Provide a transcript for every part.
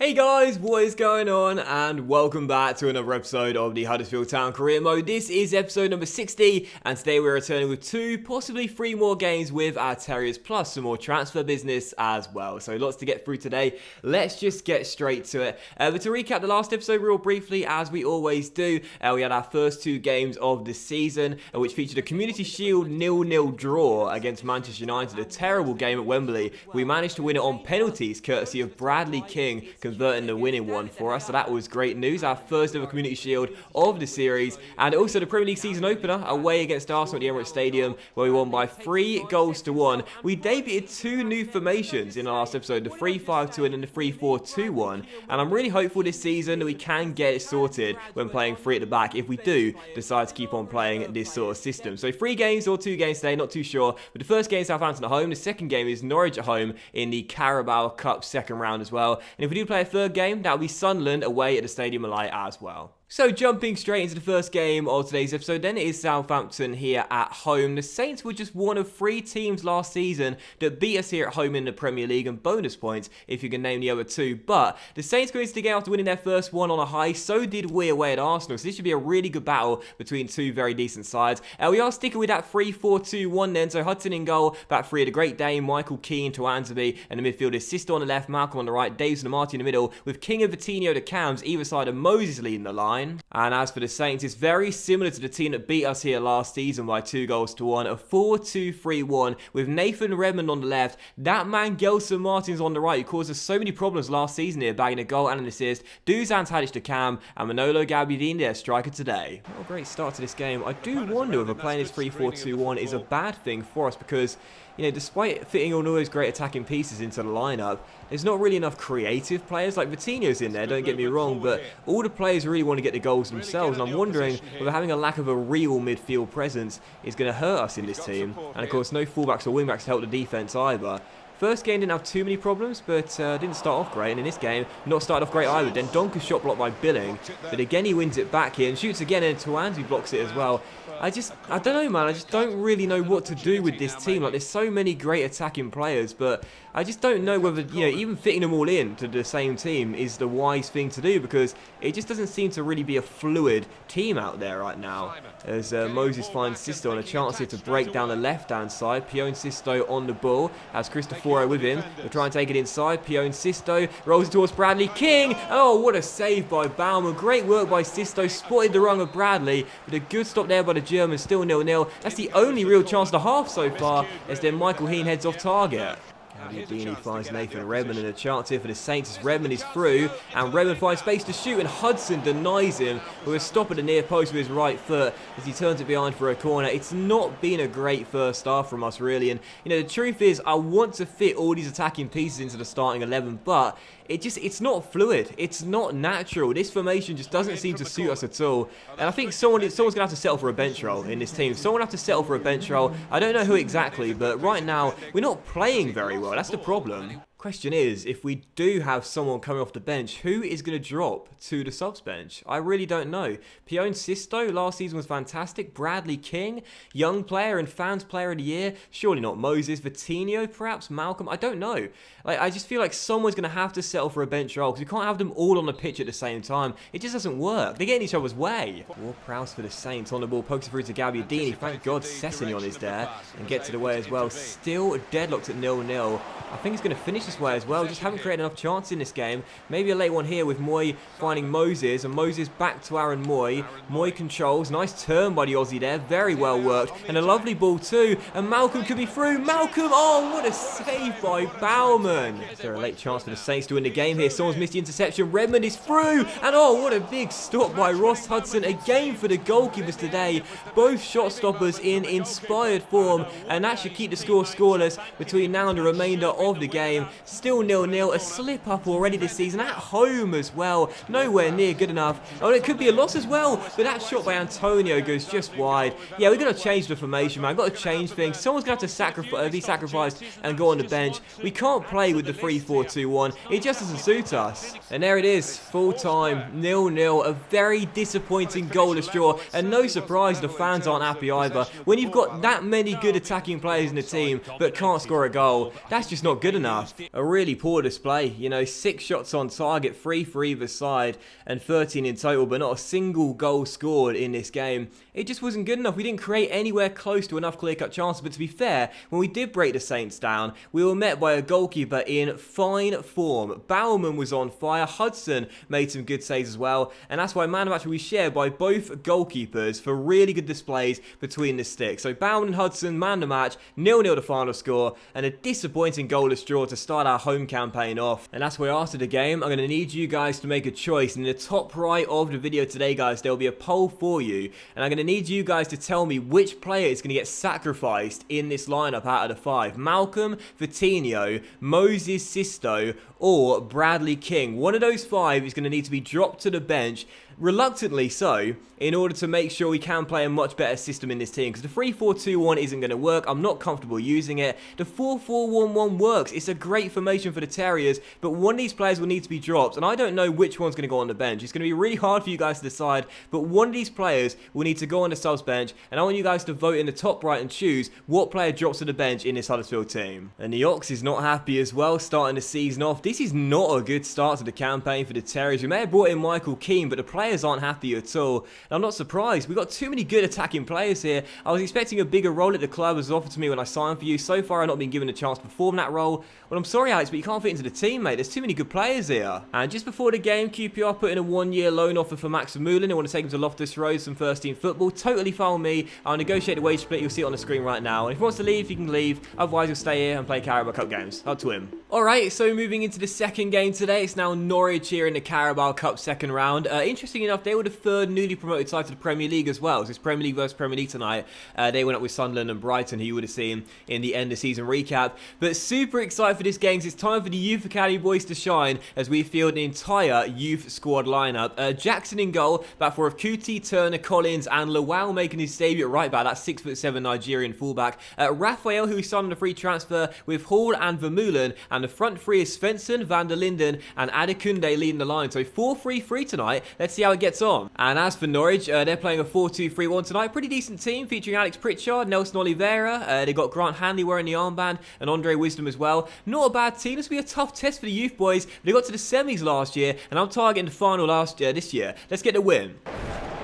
Hey guys, what is going on? And welcome back to another episode of the Huddersfield Town Career Mode. This is episode number 60, and today we're returning with 2, possibly 3 more games with our Terriers, plus some more transfer business as well. So lots to get through today. Let's just get straight to it. But to recap the last episode real briefly, as we always do, we had our first 2 games of the season, which featured a Community Shield 0-0 draw against Manchester United. A terrible game at Wembley. We managed to win it on penalties, courtesy of Bradley King converting the winning one for us, so that was great news. Our first ever Community Shield of the series, and also the Premier League season opener away against Arsenal at the Emirates Stadium, where we won by 3-1. We debuted 2 new formations in the last episode, the 3-5-2 and the 3-4-2-1, and I'm really hopeful this season that we can get it sorted when playing 3 at the back, if we do decide to keep on playing this sort of system. So 3 games or 2 games today, not too sure, but the first game is Southampton at home, the second game is Norwich at home in the Carabao Cup second round as well, and if we do play a third game, that'll be Sunderland away at the Stadium of Light as well. So jumping straight into the first game of today's episode, then it is Southampton here at home. The Saints were just one of 3 teams last season that beat us here at home in the Premier League, and bonus points if you can name the other 2. But the Saints got into the game after winning their first one on a high, so did we away at Arsenal. So this should be a really good battle between 2 very decent sides. We are sticking with that 3-4-2-1 then, so Hudson in goal, back 3 at a great day, Michael Keane to Anthony, and the midfielders Sisto on the left, Malcolm on the right, Davis and Marty in the middle, with King and Vitinho the cams, either side of Moses leading the line. And as for the Saints, it's very similar to the team that beat us here last season by 2-1, a 4-2-3-1 with Nathan Redmond on the left, that man Gelson Martins on the right, who caused us so many problems last season here, bagging a goal and an assist, Dusan Tadic to Cam, and Manolo Gabbiadini their striker today. What a great start to this game. I do wonder whether playing this 3-4-2-1 is a bad thing for us, because you know, despite fitting all those great attacking pieces into the lineup, there's not really enough creative players. Like Vitinho's in there, don't get me wrong, but all the players really want to get the goals themselves, and I'm wondering whether having a lack of a real midfield presence is going to hurt us in this team. And of course, no fullbacks or wingbacks to help the defence either. First game didn't have too many problems, but didn't start off great, and in this game, not started off great either. Then Donker's shot blocked by Billing, but again he wins it back here and shoots again, and Tuanzi blocks it as well. I don't know, man, I just don't really know what to do with this team. Like, there's so many great attacking players, but I just don't know whether, you know, even fitting them all in to the same team is the wise thing to do, because it just doesn't seem to really be a fluid team out there right now. As Moses finds Sisto on a chance here to break down the left-hand side. Pione Sisto on the ball, has Cristoforo with him. They'll try and take it inside. Pione Sisto rolls it towards Bradley King. Oh, what a save by Baumann. Great work by Sisto, spotted the run of Bradley, but a good stop there by the German, still 0-0. That's the only real chance of the half so far, as then Michael Keane heads off target. Gabbiadini finds Nathan Redmond, and a chance here for the Saints as Redmond is through, and Redmond finds space to shoot, and Hudson denies him with a stop at the near post with his right foot as he turns it behind for a corner. It's not been a great first half from us, really, and you know, the truth is I want to fit all these attacking pieces into the starting 11, but it's not fluid, it's not natural. This formation just doesn't seem to suit us at all, and I think someone's going to have to settle for a bench role in this team. Someone will have to settle for a bench role. I don't know who exactly, but right now we're not playing very well. That's the problem. Question is, if we do have someone coming off the bench, who is going to drop to the subs bench? I really don't know. Pione Sisto last season was fantastic. Bradley King, young player and fans player of the year. Surely not Moses. Vitinho, perhaps Malcolm. I don't know. Like, I just feel like someone's going to have to settle for a bench role, because we can't have them all on the pitch at the same time. It just doesn't work. They get in each other's way. Ward-Prowse for the Saints on the ball, pokes it through to Gabbiadini. Thank God Sessegnon is there and gets it away as well. Still deadlocked at 0-0. I think he's going to finish this way as well. Just haven't created enough chance in this game. Maybe a late one here with Moy finding Moses, and Moses back to Aaron Moy. Moy controls. Nice turn by the Aussie there. Very well worked. And a lovely ball too. And Malcolm could be through. Malcolm! Oh, what a save by Baumann. Is there a late chance for the Saints to win the game here? Someone's missed the interception. Redmond is through. And oh, what a big stop by Ross Hudson. Again for the goalkeepers today. Both shot stoppers in inspired form. And that should keep the score scoreless between now and the remainder of the game. Still 0-0, a slip up already this season, at home as well, nowhere near good enough. Oh, it could be a loss as well, but that shot by Antonio goes just wide. Yeah, we're going to change the formation, man. We've got to change things. Someone's going to have to be sacrificed and go on the bench. We can't play with the 3-4-2-1. It just doesn't suit us. And there it is, full time, 0-0, a very disappointing goalless draw, and no surprise the fans aren't happy either. When you've got that many good attacking players in the team but can't score a goal, that's just not good enough. a really poor display. You know, 6 shots on target, 3 for either side, and 13 in total, but not a single goal scored in this game. It just wasn't good enough. We didn't create anywhere close to enough clear-cut chances, but to be fair, when we did break the Saints down, we were met by a goalkeeper in fine form. Baumann was on fire, Hudson made some good saves as well, and that's why man of the match will be shared by both goalkeepers for really good displays between the sticks. So Baumann and Hudson, man of the match, 0-0 the final score, and a disappointing goalless draw to start our home campaign off. And that's where after the game, I'm going to need you guys to make a choice. In the top right of the video today, guys, there will be a poll for you, and I'm going to need you guys to tell me which player is going to get sacrificed in this lineup out of the 5. Malcolm, Vitinho, Moses Sisto, or Bradley King. One of those 5 is going to need to be dropped to the bench, reluctantly so, in order to make sure we can play a much better system in this team, because the 3-4-2-1 isn't going to work. I'm not comfortable using it. The 4-4-1-1 works. It's a great formation for the Terriers, but one of these players will need to be dropped, and I don't know which one's going to go on the bench. It's going to be really hard for you guys to decide, but one of these players will need to go on the subs bench, and I want you guys to vote in the top right and choose what player drops to the bench in this Huddersfield team. And the Ox is not happy as well, starting the season off. This is not a good start to the campaign for the Terriers. We may have brought in Michael Keane, but the players aren't happy at all. And I'm not surprised. We've got too many good attacking players here. I was expecting a bigger role at the club as offered to me when I signed for you. So far, I've not been given a chance to perform that role. Well, I'm sorry, Alex, but you can't fit into the team, mate. There's too many good players here. And just before the game, QPR put in a 1-year loan offer for Max Vermeulen. They want to take him to Loftus Road, some first-team football. Totally fine with me. I'll negotiate the wage split. You'll see it on the screen right now. And if he wants to leave, he can leave. Otherwise, he'll stay here and play Carabao Cup games. Up to him. All right, so moving into the second game today, it's now Norwich here in the Carabao Cup second round. Interesting enough, they were the third newly promoted side to the Premier League as well. So it's Premier League versus Premier League tonight. They went up with Sunderland and Brighton, who you would have seen in the end of season recap. But super excited for this game, because it's time for the Youth Academy boys to shine as we field an entire youth squad lineup. Jackson in goal, back four of Kuti, Turner, Collins, and Lawal making his debut at right back. That's 6'7" Nigerian fullback. Raphael, who we signed on a free transfer with Hall and Vermeulen, and the front three is Svensson, Van der Linden, and Adekunde leading the line. So 4-3-3 tonight. Let's see how it gets on. And as for Norwich, they're playing a 4-2-3-1 tonight. Pretty decent team featuring Alex Pritchard, Nelson Oliveira. They got Grant Hanley wearing the armband, and Andre Wisdom as well. Not a bad team. This will be a tough test for the youth boys. They got to the semis last year, and I'm targeting the final this year. Let's get the win.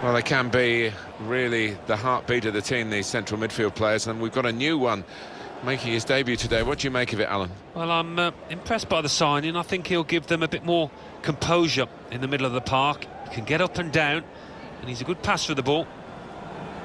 Well, they can be really the heartbeat of the team, these central midfield players, and we've got a new one making his debut today. What do you make of it, Alan? Well, I'm impressed by the signing. I think he'll give them a bit more composure in the middle of the park. He can get up and down, and he's a good passer of the ball.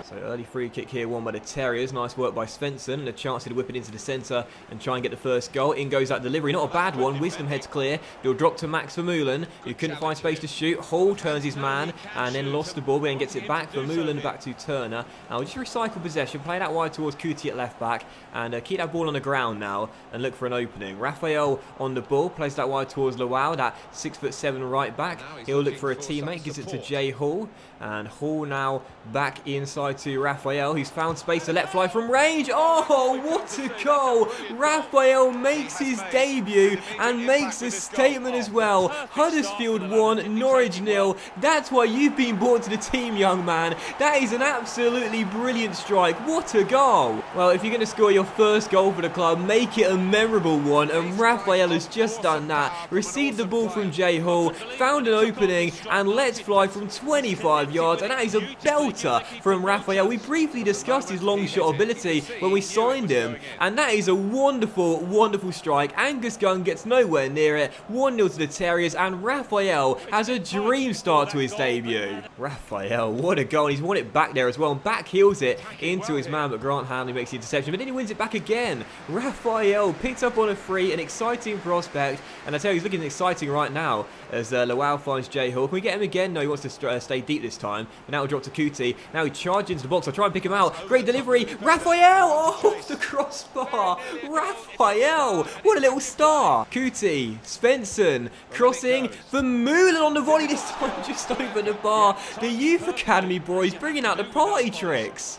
So early free kick here, won by the Terriers. Nice work by Svensson, and a chance to whip it into the centre and try and get the first goal. In goes that delivery, not a bad one. Wisdom heads clear. He'll drop to Max Vermeulen, who couldn't find space to shoot. Hall turns his man and then lost the ball, but then gets it back. Vermeulen back to Turner. Now we'll just recycle possession, play that wide towards Kuti at left back, and keep that ball on the ground now and look for an opening. Raphael on the ball, plays that wide towards Lawal, that 6'7" right back. He'll look for a teammate, gives it to Jay Hall, and Hall now back inside to Raphael, who's found space to let fly from range. Oh, what a goal! Raphael makes his debut and makes a statement as well. Huddersfield 1, Norwich 0. That's why you've been brought to the team, young man. That is an absolutely brilliant strike. What a goal! Well, if you're going to score your first goal for the club, make it a memorable one, and Raphael has just done that. Received the ball from Jay Hall, found an opening, and lets fly from 25 yards, and that is a belter from Raphael. We briefly discussed his long shot ability when we signed him, and that is a wonderful, wonderful strike. Angus Gunn gets nowhere near it. 1-0 to the Terriers, and Raphael has a dream start to his debut. Raphael, what a goal. He's won it back there as well, and back heels it into his man, but Grant Hanley makes the interception, but then he wins it back again. Raphael picked up on a free, an exciting prospect, and I tell you, he's looking exciting right now as Lawal finds Jay Hall. Can we get him again? No, he wants to stay deep this time, but now he'll drop to Kuti. Now he charges into the box. I'll try and pick him out. Great delivery. Raphael! Oh, off the crossbar. Raphael! What a little star. Kuti, Svensson, crossing. Vermeulen on the volley this time, just over the bar. The Youth Academy boys bringing out the party tricks.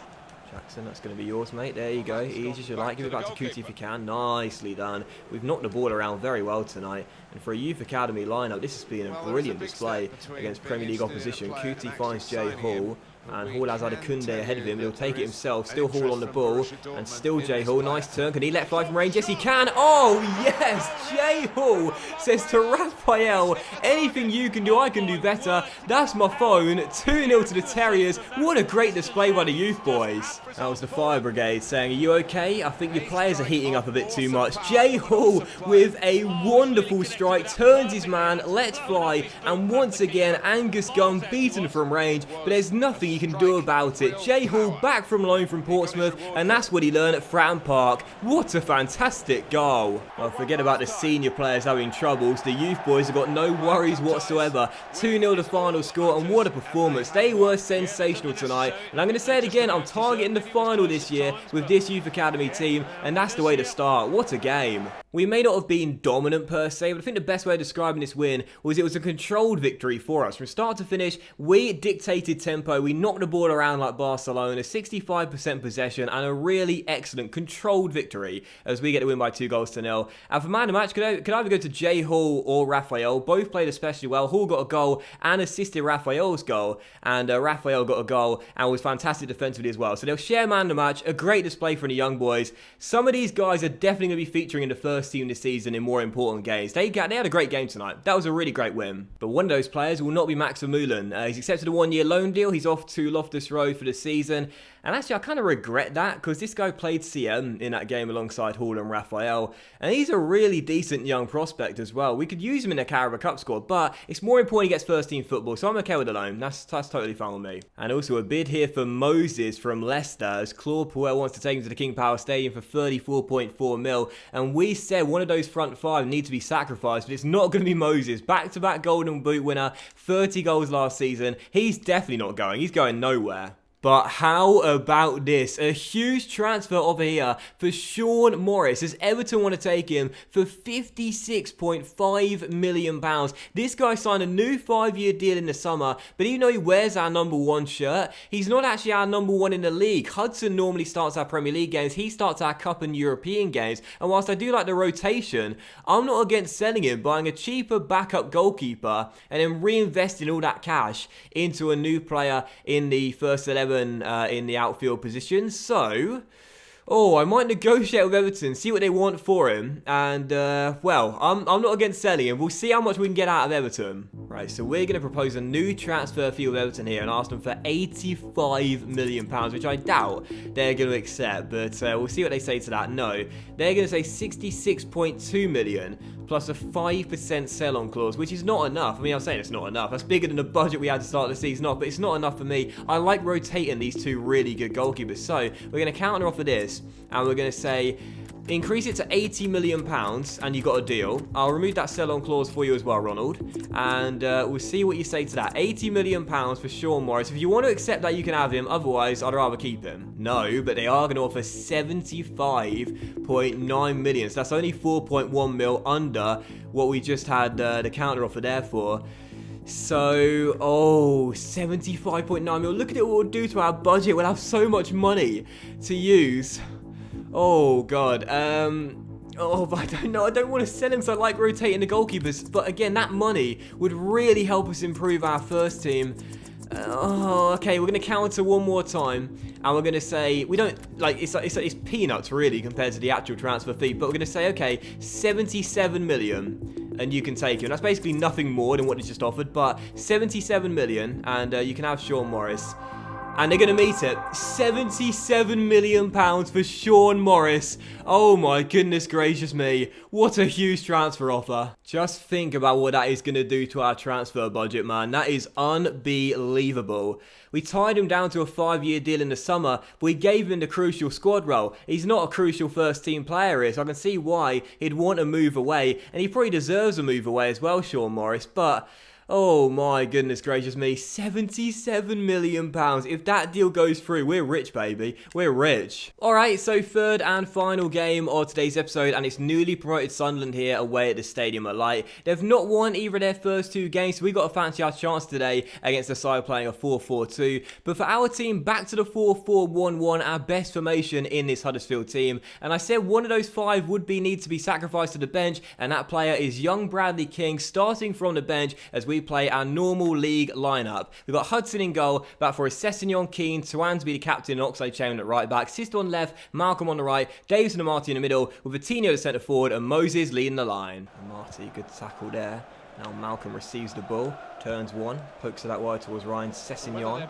Jackson, that's going to be yours, mate. There you go. Easy as you like. Give it back to Kuti if you can. Nicely done. We've knocked the ball around very well tonight. And for a youth academy lineup, this has been a brilliant display against Premier League opposition. Kuti finds Jay Hall. And Hall has Adekunde ahead of him. He'll take it himself. Still Hall on the ball. And still Jay Hall. Nice turn. Can he let fly from range? Yes, he can. Oh, yes. Jay Hall says to Raphael, anything you can do, I can do better. That's my phone. 2-0 to the Terriers. What a great display by the youth boys. That was the fire brigade saying, are you okay? I think your players are heating up a bit too much. Jay Hall with a wonderful strike. Turns his man. Lets fly. And once again, Angus Gunn beaten from range. But there's nothing you can do about it. Jay Hall back from loan from Portsmouth, and that's what he learned at Fratton Park. What a fantastic goal. Well, forget about the senior players having troubles. The youth boys have got no worries whatsoever. 2-0 the final score, and what a performance. They were sensational tonight, and I'm going to say it again, I'm targeting the final this year with this youth academy team, and that's the way to start. What a game. We may not have been dominant per se, but I think the best way of describing this win was it was a controlled victory for us. From start to finish, we dictated tempo, we knocked the ball around like Barcelona, 65% possession, and a really excellent controlled victory as we get to win by 2-0. And for man of the match, could either go to Jay Hall or Raphael. Both played especially well. Hall got a goal and assisted Raphael's goal, and Raphael got a goal and was fantastic defensively as well. So they'll share man of the match, a great display from the young boys. Some of these guys are definitely going to be featuring in the first team this season in more important games. They had a great game tonight. That was a really great win. But one of those players will not be Max Vermeulen. He's accepted a 1-year loan deal. He's off to Loftus Road for the season. And actually, I kind of regret that because this guy played CM in that game alongside Hall and Raphael. And he's a really decent young prospect as well. We could use him in the Carabao Cup squad, but it's more important he gets first team football. So I'm okay with the loan. That's totally fine with me. And also a bid here for Moses from Leicester as Claude Puel wants to take him to the King Power Stadium for 34.4 mil. And we said one of those front five need to be sacrificed, but it's not going to be Moses. Back-to-back Golden Boot winner, 30 goals last season. He's definitely not going. He's going nowhere. But how about this? A huge transfer over here for Sean Morris as Everton want to take him for £56.5 million. This guy signed a new 5-year deal in the summer, but even though he wears our number 1 shirt, he's not actually our number 1 in the league. Hudson normally starts our Premier League games, he starts our Cup and European games, and whilst I do like the rotation, I'm not against selling him, buying a cheaper backup goalkeeper, and then reinvesting all that cash into a new player in the first 11 in the outfield position. So I might negotiate with Everton, see what they want for him, and well, I'm not against selling him. We'll see how much we can get out of Everton. Right, so we're going to propose a new transfer fee with Everton here and ask them for £85 million, which I doubt they're going to accept, but we'll see what they say to that. No, they're going to say 66.2 million plus a 5% sell-on clause, which is not enough. I mean, I'm saying it's not enough. That's bigger than the budget we had to start the season off, but it's not enough for me. I like rotating these two really good goalkeepers, so we're going to counter offer this, and we're going to say increase it to £80 million and you got a deal. I'll remove that sell-on clause for you as well, Ronald, and we'll see what you say to that. £80 million for Sean Morris. If you want to accept that, you can have him. Otherwise, I'd rather keep him. No, but they are going to offer 75.9 million. So that's only 4.1 mil under what we just had the counter offer there for. So, 75.9 mil. Look at it, what we'll do to our budget. We'll have so much money to use. Oh, God. But I don't know. I don't want to sell him, so I like rotating the goalkeepers. But again, that money would really help us improve our first team. Okay, we're going to counter one more time. And we're going to say, we don't, like, it's peanuts, really, compared to the actual transfer fee. But we're going to say, okay, 77 million. And you can take him. That's basically nothing more than what they just offered. But 77 million. And you can have Sean Morris. And they're going to meet it. £77 million for Sean Morris. Oh my goodness gracious me. What a huge transfer offer. Just think about what that is going to do to our transfer budget, man. That is unbelievable. We tied him down to a 5-year deal in the summer, but we gave him the crucial squad role. He's not a crucial first team player here, so I can see why he'd want to move away. And he probably deserves a move away as well, Sean Morris. But Oh my goodness gracious me, £77 million. If that deal goes through, we're rich, baby. We're rich. Alright, so third and final game of today's episode, and it's newly promoted Sunderland here away at the Stadium at Light. They've not won either of their first two games, so we got to fancy our chance today against the side playing a 4-4-2. But for our team, back to the 4-4-1-1, our best formation in this Huddersfield team. And I said one of those five would need to be sacrificed to the bench, and that player is young Bradley King, starting from the bench as we play our normal league lineup. We've got Hudson in goal, back for Sessegnon, Keane, Tuan to be the captain, and Oxlade-Chamberlain at right back, Sisto on left, Malcolm on the right, Davis and Amati in the middle, with Vitinho the centre forward, and Moses leading the line. Amati, good tackle there. Now Malcolm receives the ball, turns one, pokes it that wide towards Ryan Sessegnon.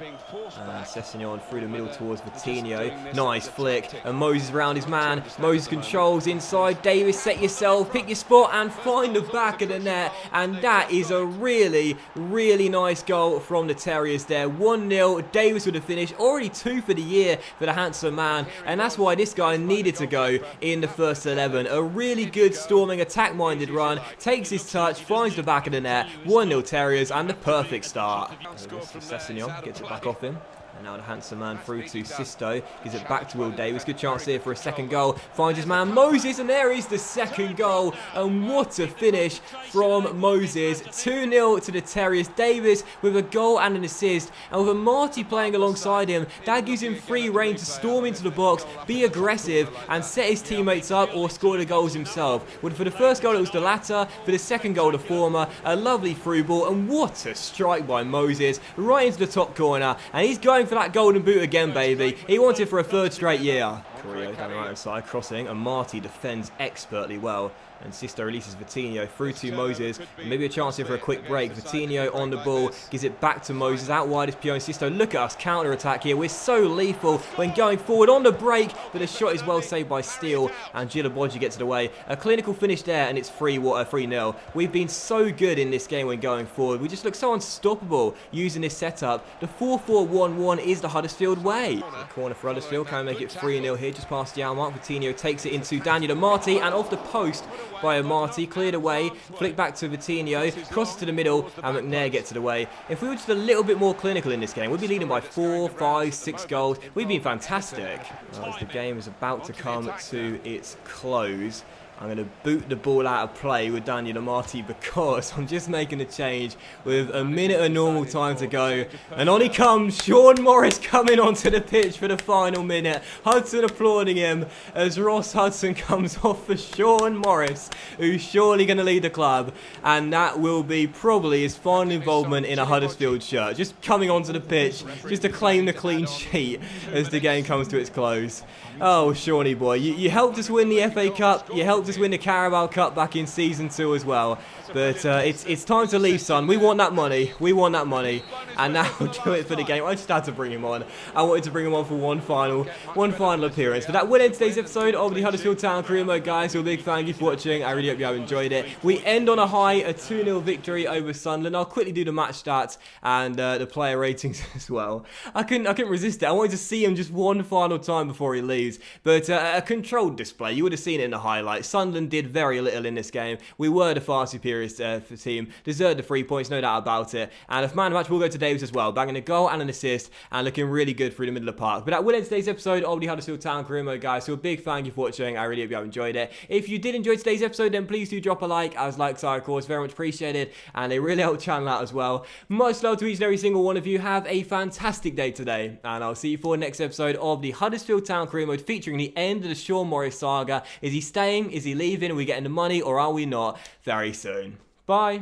Sessegnon through the middle towards Vitinho. Nice flick, and Moses around his man. Moses controls inside. Davis, set yourself, pick your spot, and find the back of the net. And that is a really, really nice goal from the Terriers there. 1-0. Davis with a finish. Already 2 for the year for the handsome man. And that's why this guy needed to go in the first 11. A really good storming, attack-minded run. Takes his touch, finds the back of the net. 1-0 Terriers, and the perfect start. Sessegnon gets it back off him. And now the handsome man through to Sisto. Gives it back to Will Davis. Good chance here for a second goal. Finds his man Moses, and there is the second goal. And what a finish from Moses. 2-0 to the Terriers. Davis with a goal and an assist. And with Amati playing alongside him, that gives him free rein to storm into the box, be aggressive, and set his teammates up or score the goals himself. Well, for the first goal, it was the latter. For the second goal, the former. A lovely through ball. And what a strike by Moses. Right into the top corner. And he's going for that golden boot again, baby. He wants it for a third straight year. Carrillo down the right hand side, crossing, and Marty defends expertly well. And Sisto releases Vitinho through to Moses. Maybe a chance here for a quick break. Vitinho on the ball, gives it back to Moses. Out wide is Pio and Sisto. Look at us counter-attack here. We're so lethal when going forward on the break, but the shot is well saved by Steele, and Gilabogi gets it away. A clinical finish there, and it's 3-0. We've been so good in this game when going forward. We just look so unstoppable using this setup. The 4-4-1-1 is the Huddersfield way. The corner for Huddersfield, can make it 3-0 here, just past the hour mark. Vitinho takes it into Daniel Amati, and off the post by Amati, cleared away, flick back to Vitinho, crosses to the middle, and McNair gets it away. If we were just a little bit more clinical in this game, we'd be leading by 4, 5, 6 goals. We've been fantastic. As the game is about to come to its close, I'm going to boot the ball out of play with Daniel Amati because I'm just making a change with a minute of normal time to go. And on he comes, Sean Morris coming onto the pitch for the final minute. Hudson applauding him as Ross Hudson comes off for Sean Morris, who's surely going to lead the club. And that will be probably his final involvement in a Huddersfield shirt. Just coming onto the pitch, just to claim the clean sheet as the game comes to its close. Oh, Shawnee boy, you helped us win the FA Cup, you helped us win the Carabao Cup back in Season 2 as well. But it's time to leave, son. We want that money. We want that money. And now we'll do it for the game. I just had to bring him on. I wanted to bring him on for one final appearance. But that will end today's episode of the Huddersfield Town Career Mode, guys. So a big thank you for watching. I really hope you have enjoyed it. We end on a high, a 2-0 victory over Sunderland. I'll quickly do the match stats and the player ratings as well. I couldn't resist it. I wanted to see him just one final time before he leaves. But a controlled display. You would have seen it in the highlights. Sunderland did very little in this game. We were the far superior team. Deserved the 3 points, no doubt about it. And if man of the match will go to Davis as well, banging a goal and an assist and looking really good through the middle of the park. But that will end today's episode of the Huddersfield Town Career Mode, guys. So a big thank you for watching. I really hope you have enjoyed it. If you did enjoy today's episode, then please do drop a like, as likes are of course very much appreciated, and they really help the channel out as well. Much love to each and every single one of you. Have a fantastic day today, and I'll see you for the next episode of the Huddersfield Town Career Mode, featuring the end of the Sean Morris saga. Is he staying? Is he leaving? Are we getting the money, or are we not? Very soon. Bye.